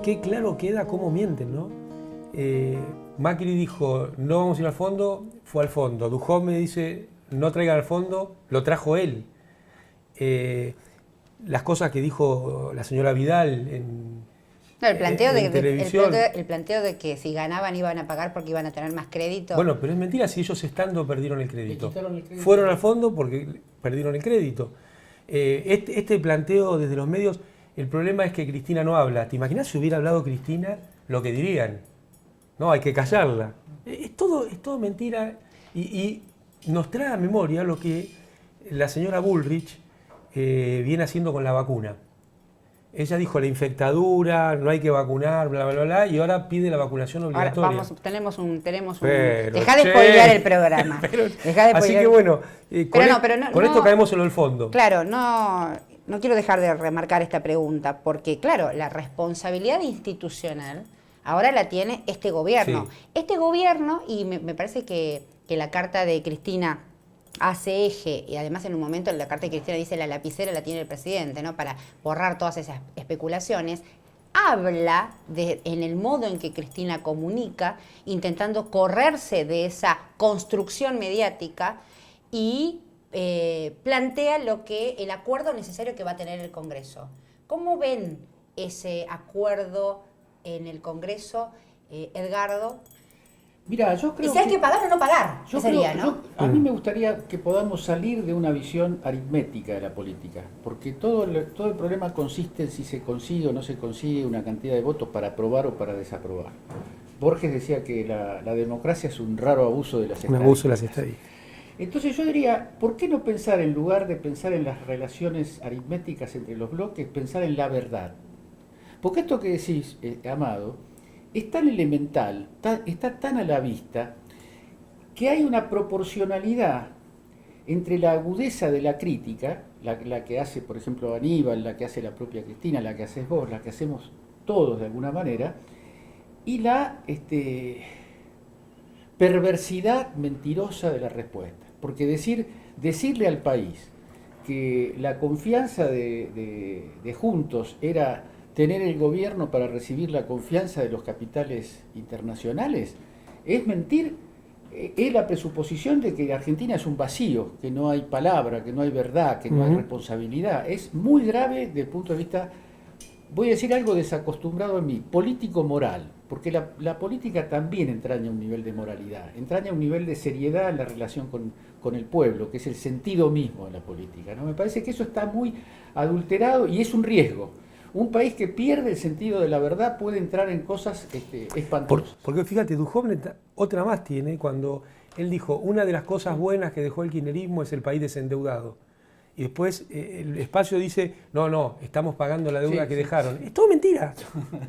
qué claro queda cómo mienten, ¿no? Macri dijo, no vamos a ir al fondo, fue al fondo. Dujovne me dice, no traigan al fondo, lo trajo él. Las cosas que dijo la señora Vidal No, en televisión. el planteo de que si ganaban iban a pagar porque iban a tener más crédito. Bueno, pero es mentira si ellos estando perdieron el crédito. Le quitaron el crédito. Fueron al fondo porque perdieron el crédito. Este planteo desde los medios, el problema es que Cristina no habla. ¿Te imaginas si hubiera hablado Cristina lo que dirían? No, hay que callarla. Es todo mentira y nos trae a memoria lo que la señora Bullrich viene haciendo con la vacuna. Ella dijo la infectadura, no hay que vacunar, bla, bla, bla, y ahora pide la vacunación obligatoria. Ahora tenemos un... Pero, Dejá de spoilear el programa. Así que bueno, con esto caemos en el fondo. Claro, no quiero dejar de remarcar esta pregunta, porque claro, la responsabilidad institucional ahora la tiene este gobierno. Sí. Este gobierno, y me parece que la carta de Cristina hace eje, y además en un momento en la carta de Cristina dice la lapicera la tiene el presidente, ¿no? Para borrar todas esas especulaciones, habla en el modo en que Cristina comunica, intentando correrse de esa construcción mediática y plantea el acuerdo necesario que va a tener el Congreso. ¿Cómo ven ese acuerdo en el Congreso, Edgardo? Mira, yo creo ¿Y si hay que pagar o no pagar? Yo Sería, creo, ¿no? a mí me gustaría que podamos salir de una visión aritmética de la política, porque todo el problema consiste en si se consigue o no se consigue una cantidad de votos para aprobar o para desaprobar. Borges decía que la democracia es un raro abuso de las estadísticas. Un abuso de las estadísticas. Entonces yo diría, ¿por qué no pensar, en lugar de pensar en las relaciones aritméticas entre los bloques, pensar en la verdad? Porque esto que decís, Amado, es tan elemental, está tan a la vista, que hay una proporcionalidad entre la agudeza de la crítica, la que hace, por ejemplo, Aníbal, la que hace la propia Cristina, la que haces vos, la que hacemos todos de alguna manera, y la perversidad mentirosa de la respuesta. Porque decirle al país que la confianza de Juntos era tener el gobierno para recibir la confianza de los capitales internacionales, es mentir, es la presuposición de que Argentina es un vacío, que no hay palabra, que no hay verdad, que no hay responsabilidad. Es muy grave desde el punto de vista, voy a decir algo desacostumbrado en mí, político-moral, porque la política también entraña un nivel de moralidad, entraña un nivel de seriedad en la relación con el pueblo, que es el sentido mismo de la política, ¿no? Me parece que eso está muy adulterado y es un riesgo. Un país que pierde el sentido de la verdad puede entrar en cosas espantosas. Porque fíjate, Dujovne otra más tiene cuando él dijo, una de las cosas buenas que dejó el kirchnerismo es el país desendeudado. Y después el espacio dice, no, estamos pagando la deuda que dejaron. Es todo mentira,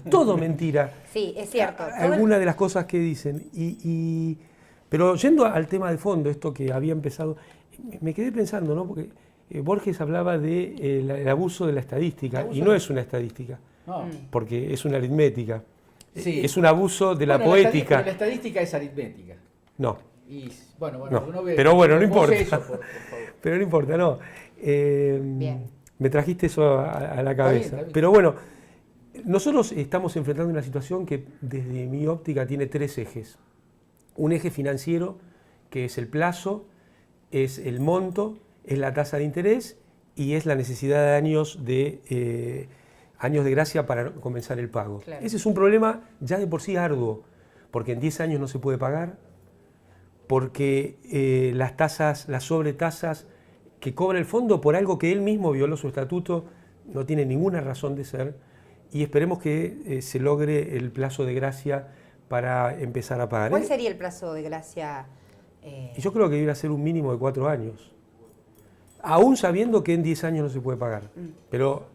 todo mentira. Sí, es cierto. Algunas de las cosas que dicen. Pero yendo al tema de fondo, esto que había empezado, me quedé pensando, ¿no? Porque Borges hablaba del abuso de la estadística, y no es una estadística, porque es una aritmética. Sí. Es un abuso de la poética. La estadística es aritmética. No. Y, bueno, No. uno ve, Pero bueno, no importa. Eso, por favor. Pero no importa, no. Bien. Me trajiste eso a la cabeza. Está bien. Pero bueno, nosotros estamos enfrentando una situación que desde mi óptica tiene tres ejes. Un eje financiero, que es el plazo, es el monto, es la tasa de interés y es la necesidad de años de gracia para comenzar el pago. Claro. Ese es un problema ya de por sí arduo, porque en 10 años no se puede pagar, porque las sobretasas que cobra el fondo por algo que él mismo violó su estatuto no tiene ninguna razón de ser, y esperemos que se logre el plazo de gracia para empezar a pagar. ¿Cuál sería el plazo de gracia? Yo creo que debería ser un mínimo de 4 años. Aún sabiendo que en 10 años no se puede pagar. Pero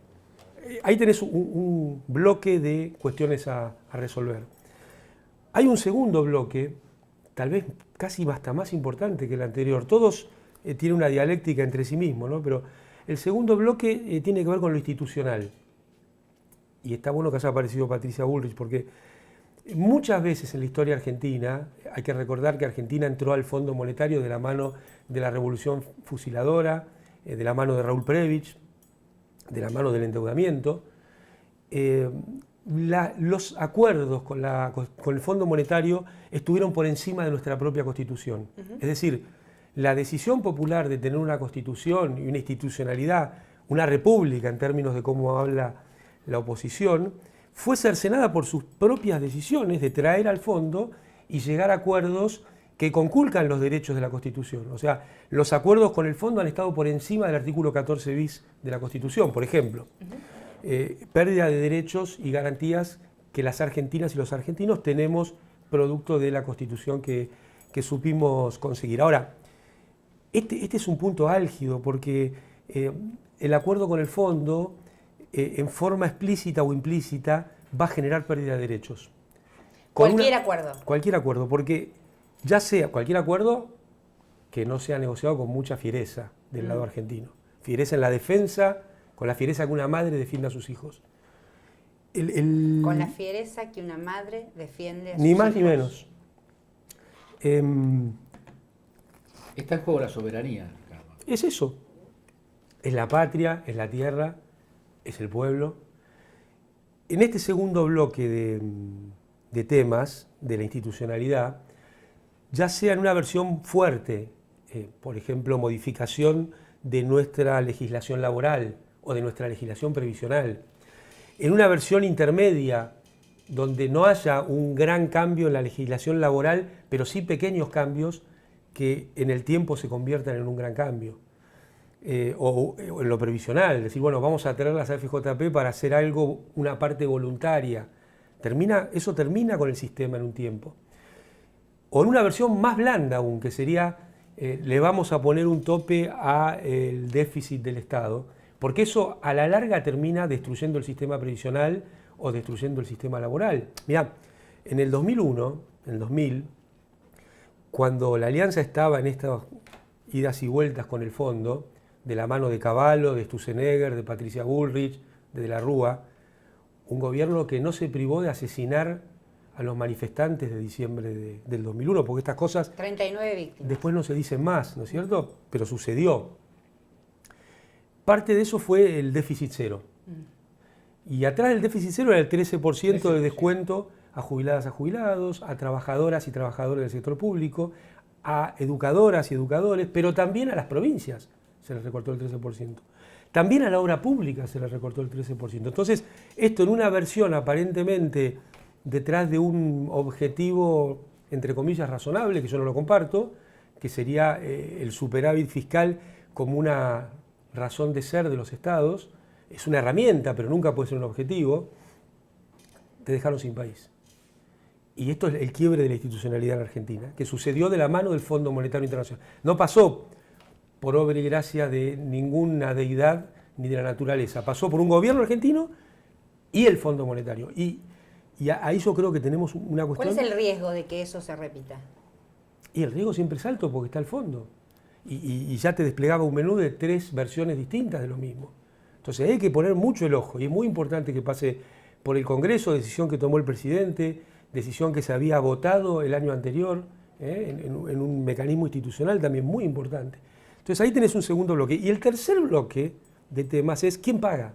ahí tenés un bloque de cuestiones a resolver. Hay un segundo bloque, tal vez casi hasta más importante que el anterior. Todos tienen una dialéctica entre sí mismos, ¿no? Pero el segundo bloque tiene que ver con lo institucional. Y está bueno que haya aparecido Patricia Bullrich, porque muchas veces en la historia argentina, hay que recordar que Argentina entró al Fondo Monetario de la mano de la Revolución Fusiladora, de la mano de Raúl Prebisch, de la mano del endeudamiento. los acuerdos con el Fondo Monetario estuvieron por encima de nuestra propia Constitución. Es decir, la decisión popular de tener una Constitución y una institucionalidad, una república en términos de cómo habla la oposición, fue cercenada por sus propias decisiones de traer al fondo y llegar a acuerdos que conculcan los derechos de la Constitución. O sea, los acuerdos con el fondo han estado por encima del artículo 14 bis de la Constitución, por ejemplo. Pérdida de derechos y garantías que las argentinas y los argentinos tenemos producto de la Constitución que supimos conseguir. Ahora, este es un punto álgido porque el acuerdo con el fondo, en forma explícita o implícita, va a generar pérdida de derechos. Cualquier acuerdo. Cualquier acuerdo, porque ya sea cualquier acuerdo que no sea negociado con mucha fiereza del lado argentino. Fiereza en la defensa, con la fiereza que una madre defiende a sus hijos. Con la fiereza que una madre defiende a sus hijos. Ni más ni menos. Está en juego la soberanía, Carlos. Es eso. Es la patria, es la tierra, es el pueblo. En este segundo bloque de temas de la institucionalidad, ya sea en una versión fuerte, por ejemplo, modificación de nuestra legislación laboral o de nuestra legislación previsional, en una versión intermedia, donde no haya un gran cambio en la legislación laboral, pero sí pequeños cambios que en el tiempo se conviertan en un gran cambio, o en lo previsional, decir, bueno, vamos a traer las AFJP para hacer algo, una parte voluntaria. Eso termina con el sistema en un tiempo. O en una versión más blanda aún, que sería, le vamos a poner un tope al déficit del Estado, porque eso a la larga termina destruyendo el sistema previsional o destruyendo el sistema laboral. Mirá, en el 2001, en el 2000, cuando la Alianza estaba en estas idas y vueltas con el fondo, de la mano de Cavallo, de Sturzenegger, de Patricia Bullrich, de la Rúa, un gobierno que no se privó de asesinar a los manifestantes de diciembre del 2001, porque estas cosas 39 víctimas. Después no se dicen más, ¿no es cierto? Pero sucedió. Parte de eso fue el déficit cero. Y atrás del déficit cero era el 13% de descuento a jubiladas, a jubilados, a trabajadoras y trabajadores del sector público, a educadoras y educadores, pero también a las provincias se les recortó el 13%. También a la obra pública se les recortó el 13%. Entonces, esto en una versión aparentemente detrás de un objetivo, entre comillas, razonable, que yo no lo comparto, que sería el superávit fiscal como una razón de ser de los estados, es una herramienta, pero nunca puede ser un objetivo, te dejaron sin país. Y esto es el quiebre de la institucionalidad en Argentina, que sucedió de la mano del Fondo Monetario Internacional. No pasó por obra y gracia de ninguna deidad ni de la naturaleza, pasó por un gobierno argentino y el Fondo Monetario. Y ahí yo creo que tenemos una cuestión... ¿Cuál es el riesgo de que eso se repita? Y el riesgo siempre es alto porque está el fondo. Y ya te desplegaba un menú de 3 versiones distintas de lo mismo. Entonces hay que poner mucho el ojo y es muy importante que pase por el Congreso, decisión que tomó el presidente, decisión que se había votado el año anterior, en un mecanismo institucional también muy importante. Entonces ahí tenés un segundo bloque. Y el tercer bloque de temas es ¿quién paga?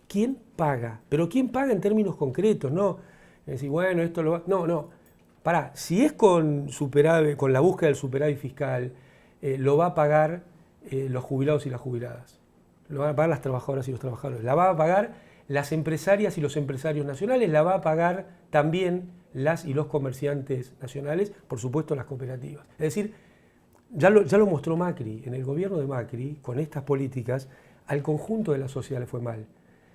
¿Quién paga? Pero ¿quién paga en términos concretos? No es decir, bueno, esto lo va... No. Pará, si es con superávit, con la búsqueda del superávit fiscal, lo va a pagar los jubilados y las jubiladas. Lo van a pagar las trabajadoras y los trabajadores. La va a pagar las empresarias y los empresarios nacionales. La va a pagar también las y los comerciantes nacionales, por supuesto las cooperativas. Es decir, ya lo mostró Macri. En el gobierno de Macri, con estas políticas, al conjunto de la sociedad le fue mal.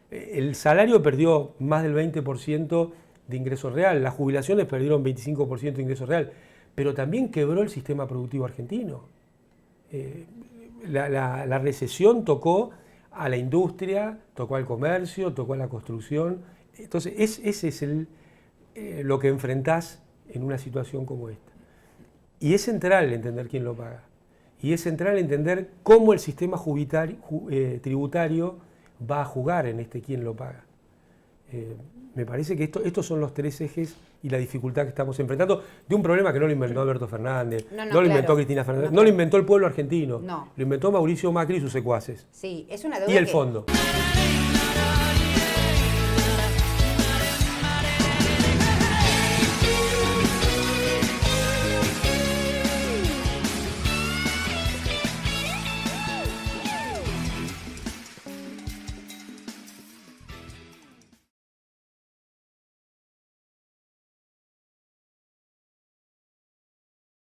El salario perdió más del 20% de ingreso real, las jubilaciones perdieron 25% de ingreso real, pero también quebró el sistema productivo argentino. La recesión tocó a la industria, tocó al comercio, tocó a la construcción. Entonces, ese es lo que enfrentás en una situación como esta. Y es central entender quién lo paga. Y es central entender cómo el sistema tributario va a jugar en quién lo paga. Me parece que estos son los 3 ejes y la dificultad que estamos enfrentando de un problema que no lo inventó Alberto Fernández, no lo inventó Cristina Fernández, no lo inventó el pueblo argentino, lo inventó Mauricio Macri y sus secuaces. Sí, es una deuda y el fondo.